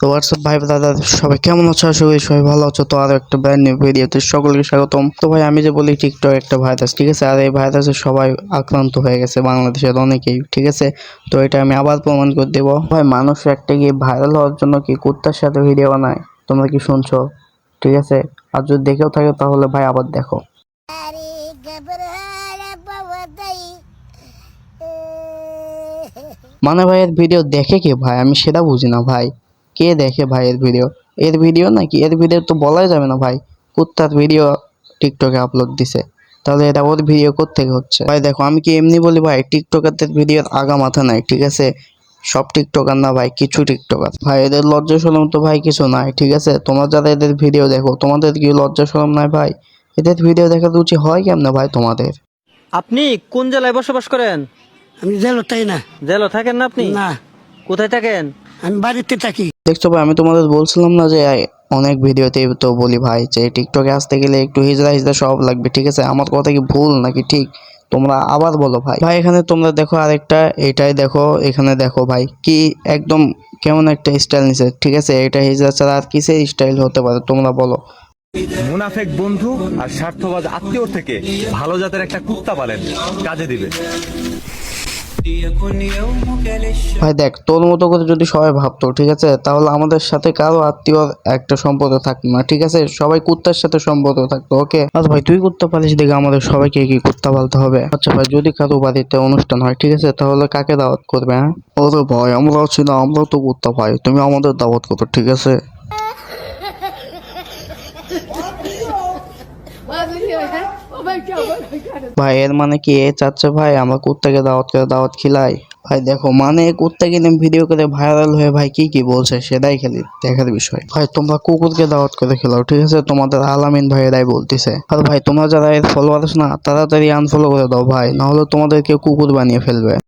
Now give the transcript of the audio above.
তো হোয়াটসঅ্যাপ ভাই দাদা, সবাই কেমন আছো? আশা করি সবাই ভালো আছো। তো আরো একটা ব্র্যান্ড নিউ ভিডিওতে সকলকে স্বাগতম। তো ভাই আমি যে বলি টিকটক একটা ভাইরাস, ঠিক আছে, আর এই ভাইরাসে সবাই আক্রান্ত হয়ে গেছে, বাংলাদেশের অনেকেই, ঠিক আছে। তো এটা আমি আবার প্রমাণ করে দেবো ভাই। মানুষ একটা গিয়ে ভাইরাল হওয়ার জন্য কি কুত্তার সাথে ভিডিও বানায়? তোমরা কি শুনছো? ঠিক আছে, আর যদি দেখেও থাকে তাহলে ভাই আবার দেখো। মানে ভাই এর ভিডিও দেখে কে ভাই? আমি সেটা বুঝি না ভাই। কে দেখে ভাই এর ভিডিও? এর ভিডিও নাকি? এর ভিডিও তো বলাই যাবে না ভাই। কুত্তার ভিডিও টিকটকে আপলোড দিছে, তাহলে এটা ওর ভিডিও কোত্থেকে হচ্ছে ভাই? দেখো, আমি কি এমনি বলি ভাই? টিকটকারদের ভিডিওর আগা মাথা নাই, ঠিক আছে। সব টিকটকার না ভাই, কিছু টিকটকার ভাই, এদের লজ্জা শরম তো ভাই কিছু নাই, ঠিক আছে। তোমরা যারা এদের ভিডিও দেখো, তোমাদের কি লজ্জা শরম নাই ভাই? এদের ভিডিও দেখা রুচি হয় কেমনে ভাই তোমাদের? আপনি কোন জেলায় বসবাস করেন? আমি জেল তাই না। জেলা থাকেন না আপনি? না, কোথায় থাকেন? আমি বাড়িতে থাকি। দেখছো ভাই, আমি তোমাদের বলছিলাম না যে অনেক ভিডিওতে তো বলি ভাই যে টিকটকে আসতে গেলে একটু হিজড়া হিজড়া সব লাগবে, ঠিক আছে। আমার কথা কি ভুল নাকি ঠিক? তোমরা আবার বলো ভাই। ভাই এখানে তোমরা দেখো আরেকটা, এটাই দেখো, এখানে দেখো ভাই, কি একদম কেমন একটা স্টাইল নিছে, ঠিক আছে। এটা হিজড়া ছাড়া আর কিসের স্টাইল হতে পারে তোমরা বলো? মুনাফেক বন্ধু আর স্বার্থবাজ আত্মীয়র থেকে ভালো জাতের একটা কুত্তা পালেন, কাজে দিবে। ভাই দেখ, তোর মতো করে যদি সবাই ভাবতো, ঠিক আছে, তাহলে আমাদের সাথে কারো আত্মীয় একটা সম্পর্ক থাকতো না, ঠিক আছে। সবাই কুত্তার সাথে সম্পর্ক থাকতো, ওকে। আচ্ছা ভাই, তুই কুত্তা পালিস দেখে আমাদের সবাইকে কি কুত্তা পালতে হবে? আচ্ছা ভাই, যদি কারো বাড়িতে অনুষ্ঠান হয়, ঠিক আছে, তাহলে কাকে দাওয়াত করবে? হ্যাঁ, ওরে ভাই, আমরা আছি না, আমরা তো কুত্তা ভাই, তুমি আমাদের দাওয়াত করো, ঠিক আছে। ভাই এর মানে কি এ চাচ্ছে ভাই আমরা কুত্তাকে দাওয়াত করে দাওয়াত খিলাই? ভাই দেখো, মানে কুত্তাকে নিয়ে ভিডিও করে ভাইরাল হয়ে ভাই কি কি বলছে সেটাই খালি দেখার বিষয়। ভাই তোমরা কুকুরকে দাওয়াত করে খেলাও, ঠিক আছে, তোমাদের আলামিন ভাই এরাই বলতেছে। আর ভাই তোমরা যারা এর ফলোয়ার্স না, তাড়াতাড়ি আনফলো করে দাও ভাই, নাহলে তোমাদেরকে কুকুর বানিয়ে ফেলবে।